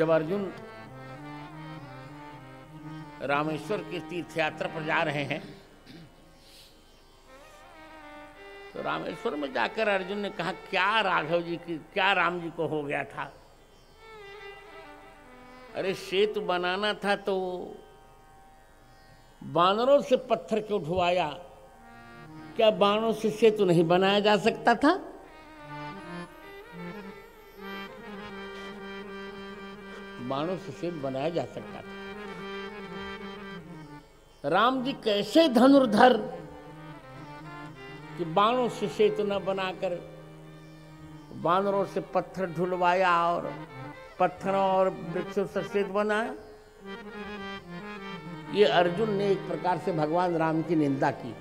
जब अर्जुन रामेश्वर की तीर्थ यात्रा पर जा रहे हैं तो रामेश्वर में जाकर अर्जुन ने कहा, क्या राघव जी की, क्या राम जी को हो गया था? अरे सेतु बनाना था तो बानरों से पत्थर क्यों उठवाया? क्या बाणों से सेतु नहीं बनाया जा सकता था? बाणों से सेतु बनाया जा सकता था। राम जी कैसे धनुर्धर कि बाणों से सेतु न बनाकर बानरों से पत्थर ढुलवाया और पत्थरों और वृक्षों से सेतु बनाया। ये अर्जुन ने एक प्रकार से भगवान राम की निंदा की।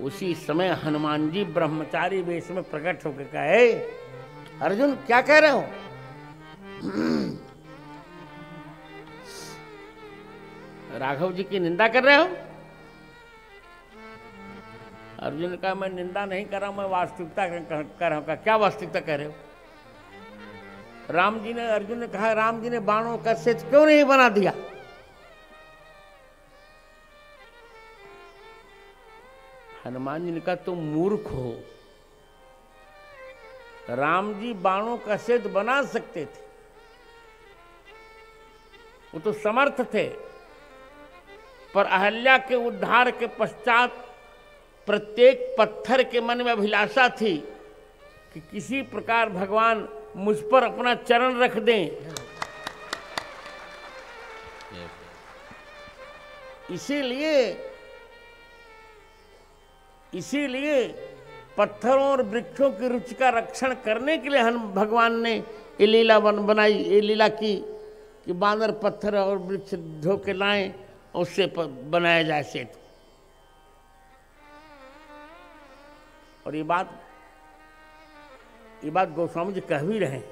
उसी समय हनुमान जी ब्रह्मचारी वेश में प्रकट होकर कहे, अर्जुन क्या कह रहे हो? राघव जी की निंदा कर रहे हो? अर्जुन ने कहा, मैं निंदा नहीं कर रहा हूं, मैं वास्तविकता कर रहा हूं। क्या वास्तविकता कह रहे हो? अर्जुन ने कहा, राम जी ने बाणों का सेतु क्यों नहीं बना दिया? हनुमान जी ने कहा, तुम मूर्ख हो। राम जी बाणों का सेतु बना सकते थे, वो तो समर्थ थे, पर अहल्या के उद्धार के पश्चात प्रत्येक पत्थर के मन में अभिलाषा थी कि किसी प्रकार भगवान मुझ पर अपना चरण रख दें। इसीलिए पत्थरों और वृक्षों की रुचि का रक्षण करने के लिए हम भगवान ने ये लीला बनाई, ये लीला की कि बानर पत्थर और वृक्ष ढो के लाएं, उससे बनाया जाए सेतु। और ये बात गोस्वामी जी कह भी रहे हैं।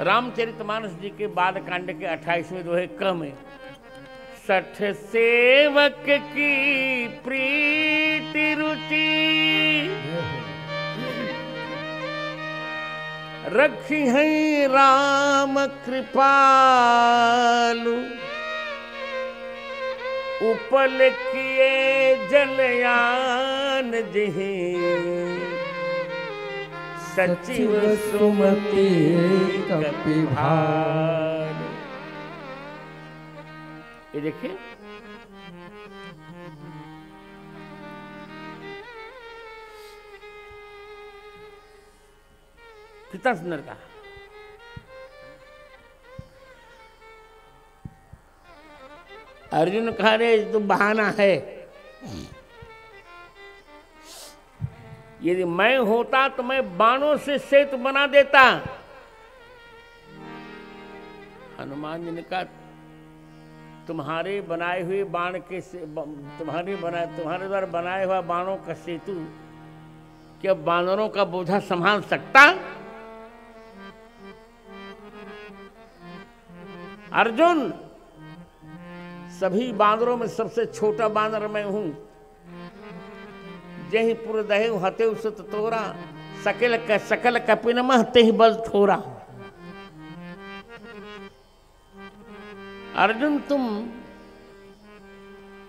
रामचरितमानस जी के बालकांड के 28वें दोहे क में, सठ सेवक की प्रीति रुचि रखी है राम कृपालु, उपल किए जलयान जिहि सचिव सुमति कपिभार। ये देखिए, कितना सुंदर कहा। अर्जुन ने कहा, रे तो बहाना है, यदि मैं होता तो मैं बाणों से सेतु बना देता। हनुमान जी ने कहा, तुम्हारे बनाए हुए बाण के तुम्हारे द्वारा बनाए हुआ बाणों का सेतु क्या बानरों का बोझा संभाल सकता? अर्जुन, सभी बानरों में सबसे छोटा बानर मैं हूं। जहि पुर दहेउ हतेउ सुत तोरा, सकल कपिन मह तेहि बल थोरा। अर्जुन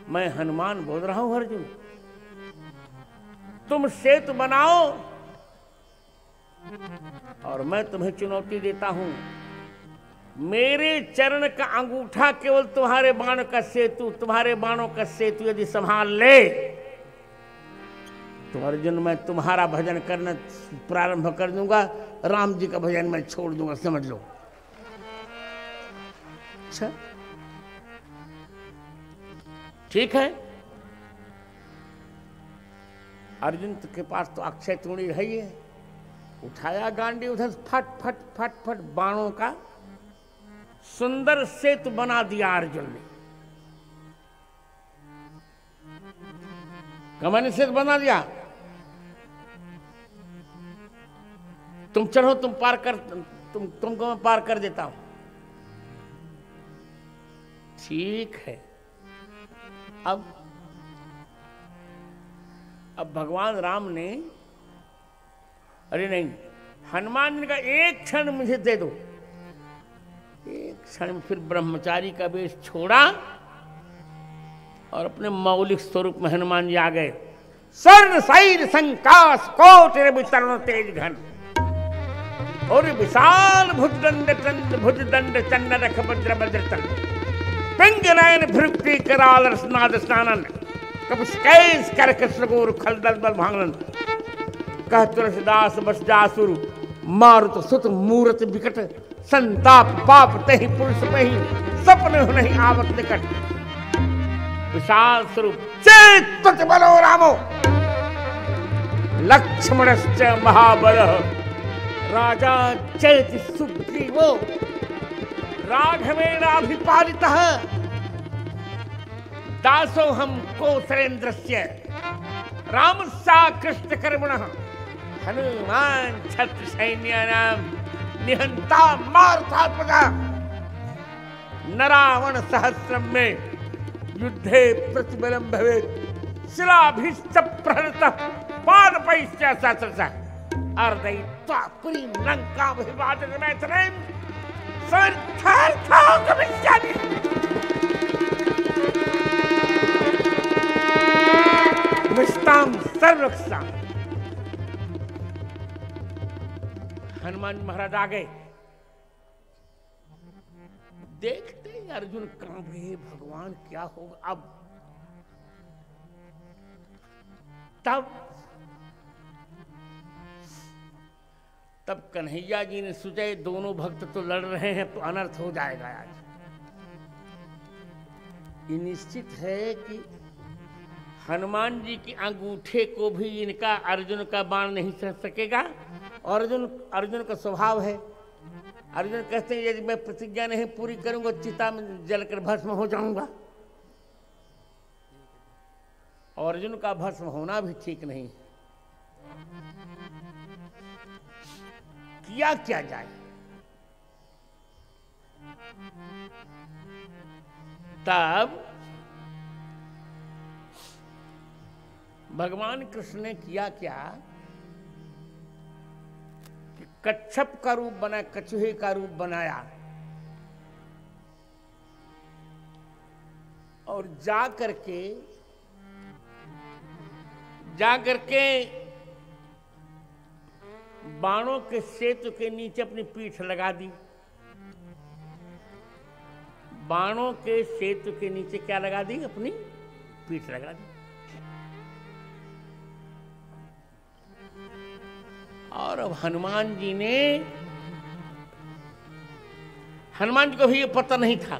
मैं हनुमान बोल रहा हूं। अर्जुन, तुम सेतु बनाओ और मैं तुम्हें चुनौती देता हूं। मेरे चरण का अंगूठा केवल तुम्हारे बाणों का सेतु यदि संभाल ले तो अर्जुन, मैं तुम्हारा भजन करना प्रारंभ कर दूंगा, राम जी का भजन मैं छोड़ दूंगा, समझ लो। अच्छा, ठीक है। अर्जुन के पास तो अक्षय तूणी है ही है। उठाया गांडी, उधर फट फट फट फट बाणों का सुंदर सेतु बना दिया अर्जुन ने। कमाने सेतु बना दिया। तुम चढ़ो, तुम पार कर, तुमको मैं पार कर देता हूं। ठीक है। अब अब भगवान राम ने, अरे नहीं, हनुमान जी का एक क्षण मुझे दे दो। एक क्षण में फिर ब्रह्मचारी का वेश छोड़ा और अपने मौलिक स्वरूप में हनुमान जी आ गए। स्वर्ण शैर संकाश कोट वितरण तेज घन और विशाल भुजदंड चंड रख वज्र वज्रतन पिंग नयन भृक्ति कराल रसनाद स्नानन कपि कैस करक सगोर खलदल बल भांगन कह तुलसीदास बस जासुर मारुत सुत मूरत विकट संताप पाप तहि पुरुष मही सपने नहीं आवत निकट विशाल स्वरूप चेत बलो रामो लक्ष्मणश्च महाबलः राजा चेति सुग्रीवो राघवेणाभिपालितः दासो हम कौसलेन्द्रस्य रामस्या कृष्णकर्मणः हनुमान छत्र सैन्यानां निहंता मारुतात्मजा न रावण सहस्रम में युद्धे प्रतिबलम भवेत् शिलाभिश्च प्रहृतः पादपैश्च सहस्रशः अर्दयित्वा पुरीं लंकां विभाजय मैथिलीं समर्थार्थो गमिष्यामि। निष्ठां सर्वरक्षां। हनुमान महाराज आ गए। देखते ही अर्जुन कांप गए, भगवान क्या होगा अब। तब कन्हैया जी ने सोचा दोनों भक्त तो लड़ रहे हैं तो अनर्थ हो जाएगा आज। ये निश्चित है कि हनुमान जी के अंगूठे को भी इनका अर्जुन का बाण नहीं सह सकेगा। अर्जुन का स्वभाव है। अर्जुन कहते हैं यदि मैं प्रतिज्ञा नहीं पूरी करूंगा चिता में जलकर भस्म हो जाऊंगा। और अर्जुन का भस्म होना भी ठीक नहीं। किया क्या जाए। तब भगवान कृष्ण ने किया क्या कि कच्छप का रूप बना, कछुए का रूप बनाया और जा करके बाणों के सेतु के नीचे अपनी पीठ लगा दी। बाणों के सेतु के नीचे क्या लगा दी? अपनी पीठ लगा दी। और अब हनुमान जी को भी ये पता नहीं था।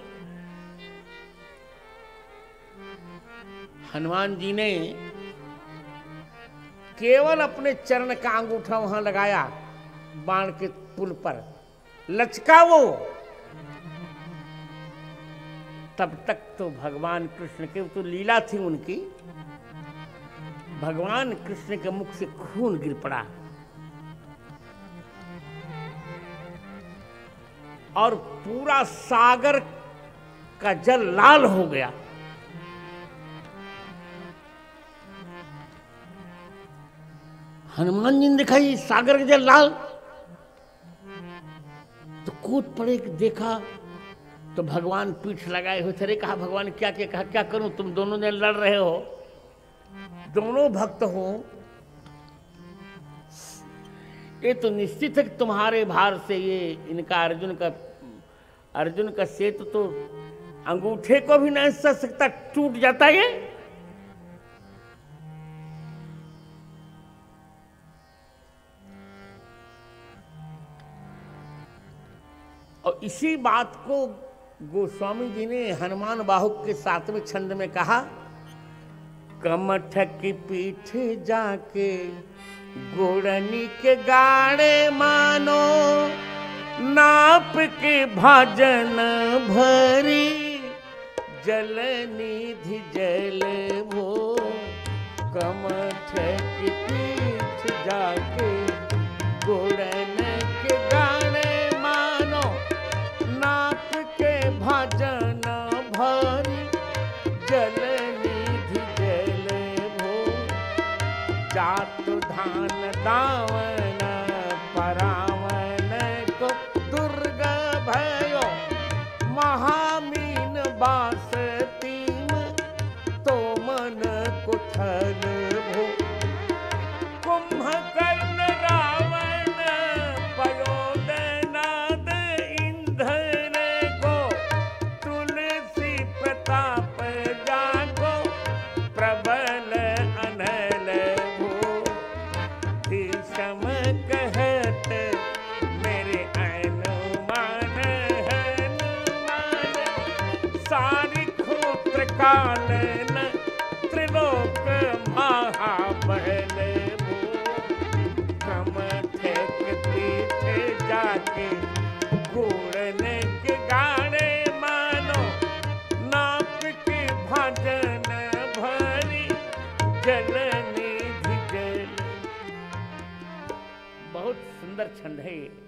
हनुमान जी ने केवल अपने चरण का अंगूठा वहां लगाया, बाण के पुल पर लचका वो। तब तक तो भगवान कृष्ण के तो लीला थी उनकी, भगवान कृष्ण के मुख से खून गिर पड़ा और पूरा सागर का जल लाल हो गया। हनुमान जी ने देखा ये सागर का जल लाल, तो कूद पड़े, देखा तो भगवान पीठ लगाए हुए थे। कहा भगवान क्या क्या कहा, क्या करूं, तुम दोनों ने लड़ रहे हो, दोनों भक्त हो, ये तो निश्चित है कि तुम्हारे भार से ये इनका अर्जुन का सेतु तो अंगूठे को भी नहीं सह सकता, टूट जाता ये। और इसी बात को गोस्वामी जी ने हनुमान बाहुक के 7वें छंद में कहा, कमठ की पीठ जाके गोड़नी के गाड़े मानो, नाप के भाजन भरी जल निधि जल भो। कमठ की पीठ जाके गोड़न के गाड़े मानो, नाप के भाजन भरी जल निधि जल भो। दावन परावन को दुर्ग भयो महामीन बास तीम तो मन कुथल भो कुंभकर्ण रावण पयोदनाद इंधन को तुलसी प्रताप जागो प्रबल अनल भो दिशम कहत मेरे अनुमान हनुमान सारी खोत्र कालन त्रिलोक महाबल भो कमठ तीर्थ जाके घूरन के गाने मानो नाप के भाजन भरी जलनी धिजल। बहुत सुंदर छंद है ये।